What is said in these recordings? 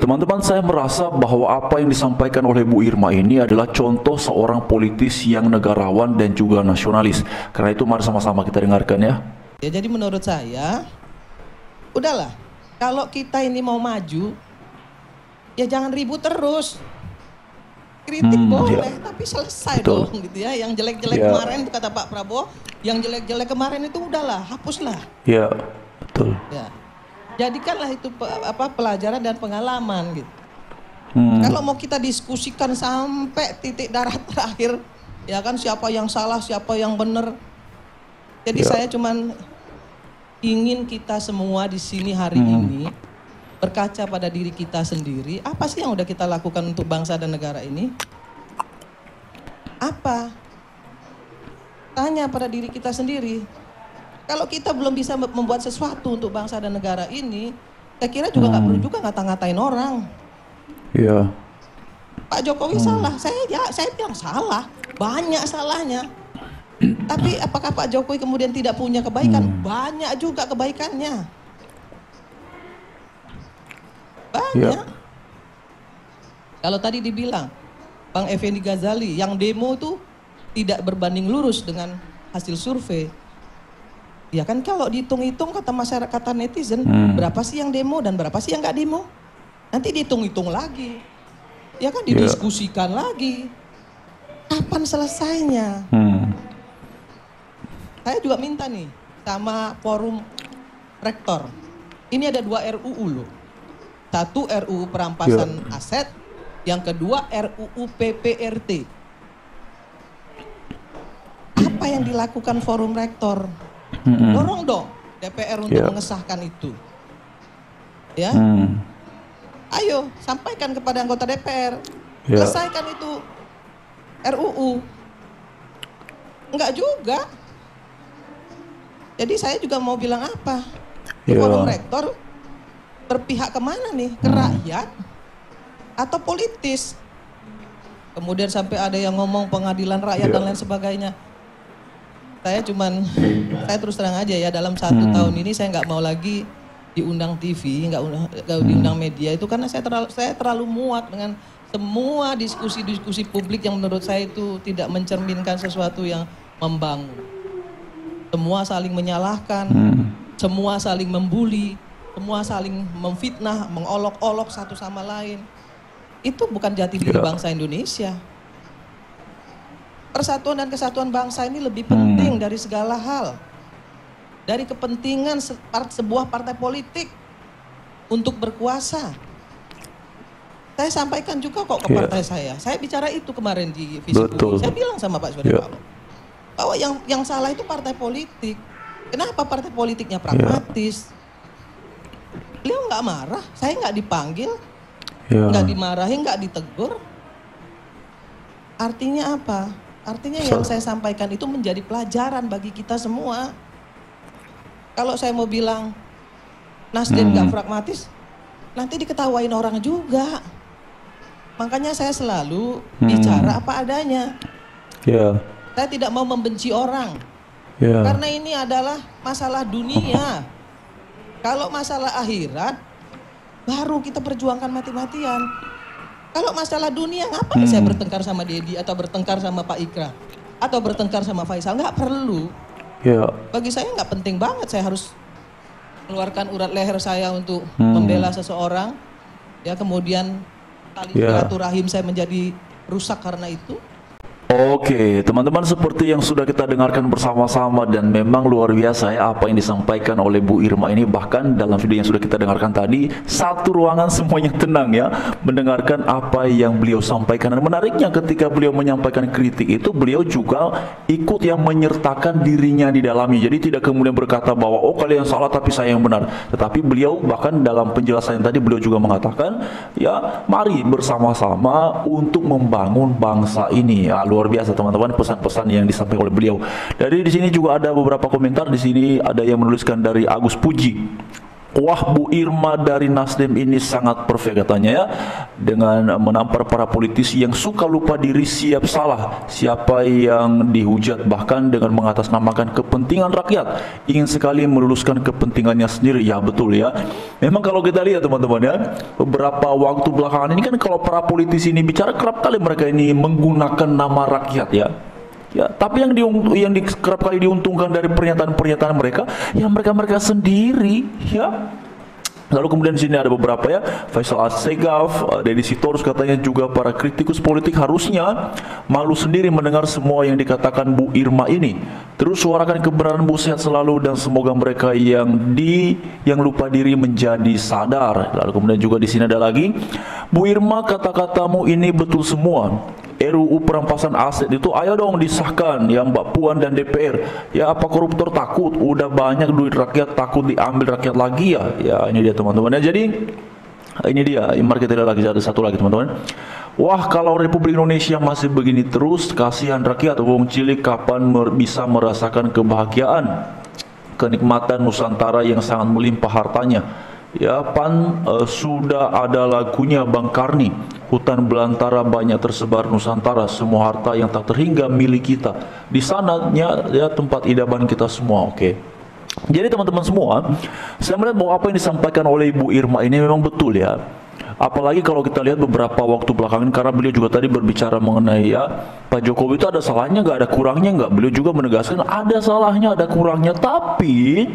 teman-teman, saya merasa bahwa apa yang disampaikan oleh Bu Irma ini adalah contoh seorang politis yang negarawan dan juga nasionalis. Karena itu mari sama-sama kita dengarkan ya. Ya, jadi menurut saya, udahlah, kalau kita ini mau maju, ya jangan ribut terus. Kritik boleh, tapi selesai dong gitu ya. Yang jelek-jelek kemarin itu kata Pak Prabowo, yang jelek-jelek kemarin itu udahlah, hapuslah. Ya, betul. Ya. Jadikanlah itu pelajaran dan pengalaman gitu. Kalau mau kita diskusikan sampai titik darah terakhir, ya kan siapa yang salah, siapa yang benar. Jadi saya cuman ingin kita semua di sini hari ini berkaca pada diri kita sendiri, apa sih yang udah kita lakukan untuk bangsa dan negara ini? Apa? Tanya pada diri kita sendiri. Kalau kita belum bisa membuat sesuatu untuk bangsa dan negara ini, saya kira juga nggak perlu juga ngata-ngatain orang. Iya. Pak Jokowi salah, saya bilang salah, banyak salahnya. Tapi apakah Pak Jokowi kemudian tidak punya kebaikan? Banyak juga kebaikannya. Banyak. Kalau tadi dibilang Bang Effendi Ghazali, yang demo itu tidak berbanding lurus dengan hasil survei. Ya kan kalau dihitung-hitung kata masyarakat, kata netizen, berapa sih yang demo dan berapa sih yang nggak demo? Nanti dihitung-hitung lagi. Ya kan didiskusikan lagi. Kapan selesainya? Saya juga minta nih sama forum rektor. Ini ada 2 RUU loh. Satu RUU perampasan aset, yang kedua RUU PPRT. Apa yang dilakukan forum rektor? Dorong dong DPR untuk mengesahkan itu. Ya, ayo sampaikan kepada anggota DPR, selesaikan itu RUU. Enggak juga. Jadi saya juga mau bilang apa? Forum rektor berpihak kemana nih? Ke rakyat atau politis? Kemudian sampai ada yang ngomong pengadilan rakyat dan lain sebagainya. Saya terus terang aja ya, dalam 1 tahun ini saya nggak mau lagi diundang TV, nggak diundang media itu karena saya terlalu muak dengan semua diskusi-diskusi publik yang menurut saya itu tidak mencerminkan sesuatu yang membangun. Semua saling menyalahkan, semua saling membuli, semua saling memfitnah, mengolok-olok satu sama lain. Itu bukan jati diri bangsa Indonesia. Persatuan dan kesatuan bangsa ini lebih penting dari segala hal. Dari kepentingan sebuah partai politik untuk berkuasa. Saya sampaikan juga kok ke partai saya. Saya bicara itu kemarin di Visipuri. Saya bilang sama Pak Surya Paloh bahwa yang salah itu partai politik. Kenapa partai politiknya pragmatis? Beliau nggak marah, saya nggak dipanggil, nggak dimarahin, nggak ditegur. Artinya apa? Artinya yang saya sampaikan itu menjadi pelajaran bagi kita semua. Kalau saya mau bilang Nasdem nggak pragmatis, nanti diketawain orang juga. Makanya saya selalu bicara apa adanya. Saya tidak mau membenci orang. Karena ini adalah masalah dunia. Kalau masalah akhirat, baru kita perjuangkan mati-matian. Kalau masalah dunia, ngapain saya bertengkar sama Dedi atau bertengkar sama Pak Ikra atau bertengkar sama Faisal? Nggak perlu. Bagi saya nggak penting banget saya harus keluarkan urat leher saya untuk membela seseorang. Ya kemudian tali silaturahim saya menjadi rusak karena itu. Oke, teman-teman, seperti yang sudah kita dengarkan bersama-sama dan memang luar biasa ya apa yang disampaikan oleh Bu Irma ini. Bahkan dalam video yang sudah kita dengarkan tadi, satu ruangan semuanya tenang ya mendengarkan apa yang beliau sampaikan. Dan menariknya ketika beliau menyampaikan kritik itu, beliau juga ikut yang menyertakan dirinya di dalamnya. Jadi tidak kemudian berkata bahwa oh kalian salah tapi saya yang benar. Tetapi beliau bahkan dalam penjelasan tadi beliau juga mengatakan ya mari bersama-sama untuk membangun bangsa ini. Ya, luar biasa teman-teman pesan-pesan yang disampaikan oleh beliau. Dari di sini juga ada beberapa komentar. Di sini ada yang menuliskan dari Agus Puji. Wah, Bu Irma dari Nasdem ini sangat perfect katanya ya, dengan menampar para politisi yang suka lupa diri, siap salah siapa yang dihujat, bahkan dengan mengatasnamakan kepentingan rakyat, ingin sekali meluluskan kepentingannya sendiri. Ya betul ya, memang kalau kita lihat teman-teman ya, beberapa waktu belakangan ini kan kalau para politisi ini bicara, kerap kali mereka ini menggunakan nama rakyat ya. Ya, tapi yang kerap kali diuntungkan dari pernyataan-pernyataan mereka, ya mereka sendiri, ya. Lalu kemudian di sini ada beberapa ya, Faisal Assegaf, Deddy Sitorus katanya juga para kritikus politik harusnya malu sendiri mendengar semua yang dikatakan Bu Irma ini. Terus suarakan kebenaran Bu, sehat selalu, dan semoga mereka yang lupa diri menjadi sadar. Lalu kemudian juga di sini ada lagi, Bu Irma, kata-katamu ini betul semua. RUU perampasan aset itu ayo dong disahkan ya Mbak Puan dan DPR. Ya apa koruptor takut? Udah banyak duit rakyat, takut diambil rakyat lagi ya. Ya ini dia teman-teman ya. Jadi ini dia, mari kita lihat lagi, ada satu lagi teman-teman. Wah, kalau Republik Indonesia masih begini terus, kasihan rakyat. Wong cilik kapan bisa merasakan kebahagiaan, kenikmatan Nusantara yang sangat melimpah hartanya. Ya sudah ada lagunya Bang Karni, hutan belantara banyak tersebar Nusantara, semua harta yang tak terhingga milik kita. Di sananya ya tempat idaman kita semua. Oke. Jadi teman-teman semua, saya melihat bahwa apa yang disampaikan oleh Ibu Irma ini memang betul ya. Apalagi kalau kita lihat beberapa waktu belakangan, karena beliau juga tadi berbicara mengenai ya Pak Jokowi itu ada salahnya nggak, ada kurangnya nggak. Beliau juga menegaskan ada salahnya, ada kurangnya, tapi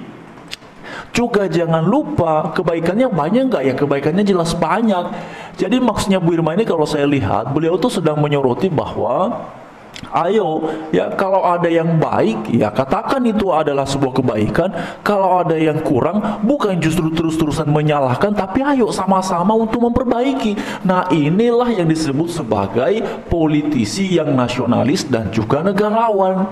juga jangan lupa kebaikannya banyak nggak ya, kebaikannya jelas banyak. Jadi maksudnya Bu Irma ini kalau saya lihat, beliau tuh sedang menyoroti bahwa ayo ya kalau ada yang baik ya katakan itu adalah sebuah kebaikan, kalau ada yang kurang bukan justru terus-terusan menyalahkan, tapi ayo sama-sama untuk memperbaiki. Nah inilah yang disebut sebagai politisi yang nasionalis dan juga negarawan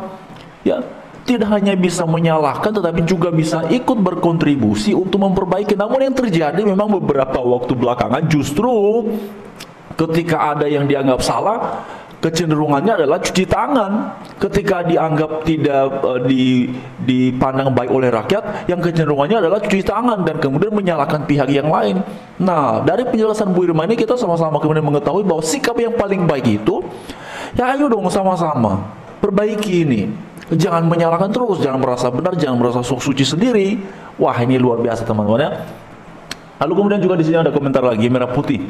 ya. Tidak hanya bisa menyalahkan tetapi juga bisa ikut berkontribusi untuk memperbaiki. Namun yang terjadi memang beberapa waktu belakangan justru ketika ada yang dianggap salah, kecenderungannya adalah cuci tangan. Ketika dianggap tidak dipandang baik oleh rakyat, yang kecenderungannya adalah cuci tangan dan kemudian menyalahkan pihak yang lain. Nah, dari penjelasan Bu Irma ini kita sama-sama kemudian mengetahui bahwa sikap yang paling baik itu ya ayo dong sama-sama perbaiki ini. Jangan menyalahkan terus, jangan merasa benar, jangan merasa sok suci sendiri. Wah, ini luar biasa teman-teman ya. Lalu kemudian juga di sini ada komentar lagi, merah putih.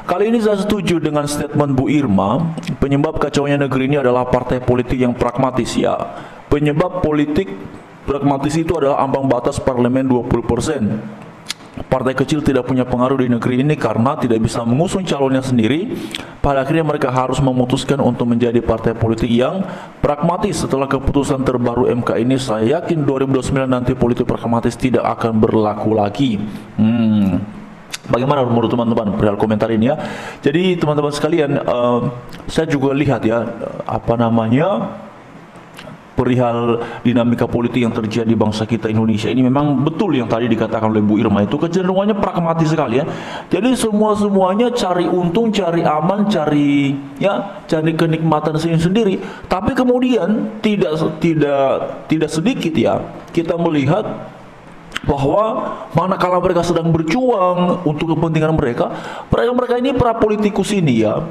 Kali ini saya setuju dengan statement Bu Irma, penyebab kacaunya negeri ini adalah partai politik yang pragmatis ya. Penyebab politik pragmatis itu adalah ambang batas parlemen 20%. Partai kecil tidak punya pengaruh di negeri ini karena tidak bisa mengusung calonnya sendiri. Pada akhirnya mereka harus memutuskan untuk menjadi partai politik yang pragmatis. Setelah keputusan terbaru MK ini, saya yakin 2029 nanti politik pragmatis tidak akan berlaku lagi. Bagaimana menurut teman-teman perihal komentar ini ya? Jadi teman-teman sekalian, saya juga lihat ya, perihal dinamika politik yang terjadi di bangsa kita Indonesia ini memang betul yang tadi dikatakan oleh Bu Irma, itu kecenderungannya pragmatis sekali ya. Jadi semuanya cari untung, cari aman, cari kenikmatan sendiri. Tapi kemudian tidak sedikit ya kita melihat bahwa manakala mereka sedang berjuang untuk kepentingan mereka ini para politikus ini ya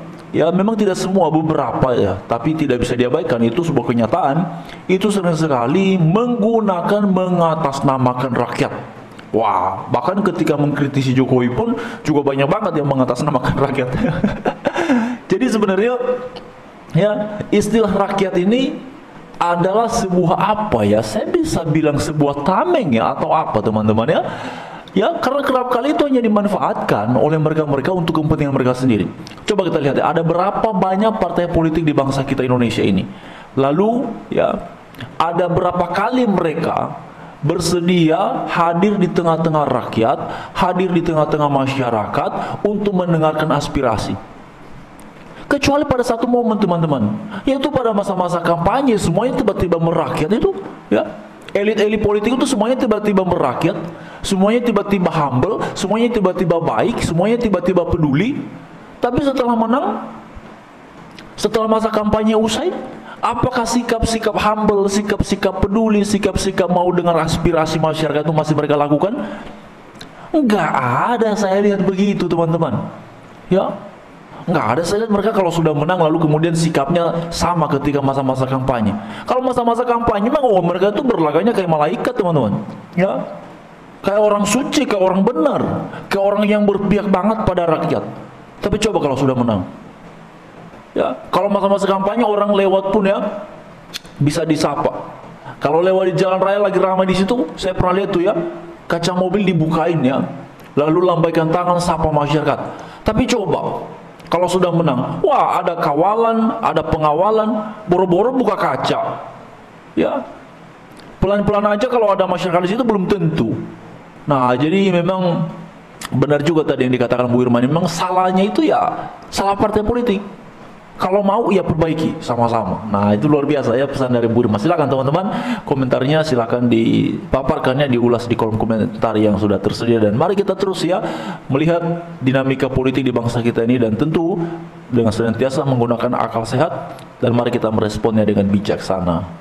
memang tidak semua, beberapa ya, tapi tidak bisa diabaikan, itu sebuah kenyataan. Itu sering sekali mengatasnamakan rakyat. Wah, bahkan ketika mengkritisi Jokowi pun juga banyak banget yang mengatasnamakan rakyat. Jadi sebenarnya ya istilah rakyat ini adalah sebuah apa ya, saya bisa bilang sebuah tameng ya, atau apa teman-teman ya. Ya, karena kerap kali itu hanya dimanfaatkan oleh mereka untuk kepentingan mereka sendiri. Coba kita lihat ya, ada berapa banyak partai politik di bangsa kita Indonesia ini. Lalu ya, ada berapa kali mereka bersedia hadir di tengah-tengah rakyat, hadir di tengah-tengah masyarakat untuk mendengarkan aspirasi. Kecuali pada satu momen teman-teman, yaitu pada masa-masa kampanye, semuanya tiba-tiba merakyat itu ya. Elit-elit politik itu semuanya tiba-tiba merakyat, semuanya tiba-tiba humble, semuanya tiba-tiba baik, semuanya tiba-tiba peduli. Tapi setelah menang, setelah masa kampanye usai, apakah sikap-sikap humble, sikap-sikap peduli, sikap-sikap mau dengar aspirasi masyarakat itu masih mereka lakukan? Nggak ada saya lihat begitu teman-teman. Ya, nggak ada saya lihat mereka kalau sudah menang lalu kemudian sikapnya sama ketika masa-masa kampanye. Kalau masa-masa kampanye memang mereka itu berlagaknya kayak malaikat teman-teman. Ya, kayak orang suci, kayak orang benar, kayak orang yang berpihak banget pada rakyat. Tapi coba kalau sudah menang. Ya, kalau masa-masa kampanye orang lewat pun ya bisa disapa. Kalau lewat di jalan raya lagi ramai di situ, saya pernah lihat tuh ya, kaca mobil dibukain ya, lalu lambaikan tangan sapa masyarakat. Tapi coba kalau sudah menang, wah ada kawalan, ada pengawalan, boro-boro buka kaca. Ya, pelan-pelan aja kalau ada masyarakat di situ belum tentu. Nah, jadi memang benar juga tadi yang dikatakan Bu Irma, memang salahnya itu ya salah partai politik. Kalau mau ya perbaiki sama-sama. Nah, itu luar biasa ya pesan dari Bu Irma. Silakan teman-teman, komentarnya silakan dipaparkannya, diulas di kolom komentar yang sudah tersedia, dan mari kita terus ya melihat dinamika politik di bangsa kita ini, dan tentu dengan senantiasa menggunakan akal sehat, dan mari kita meresponnya dengan bijaksana.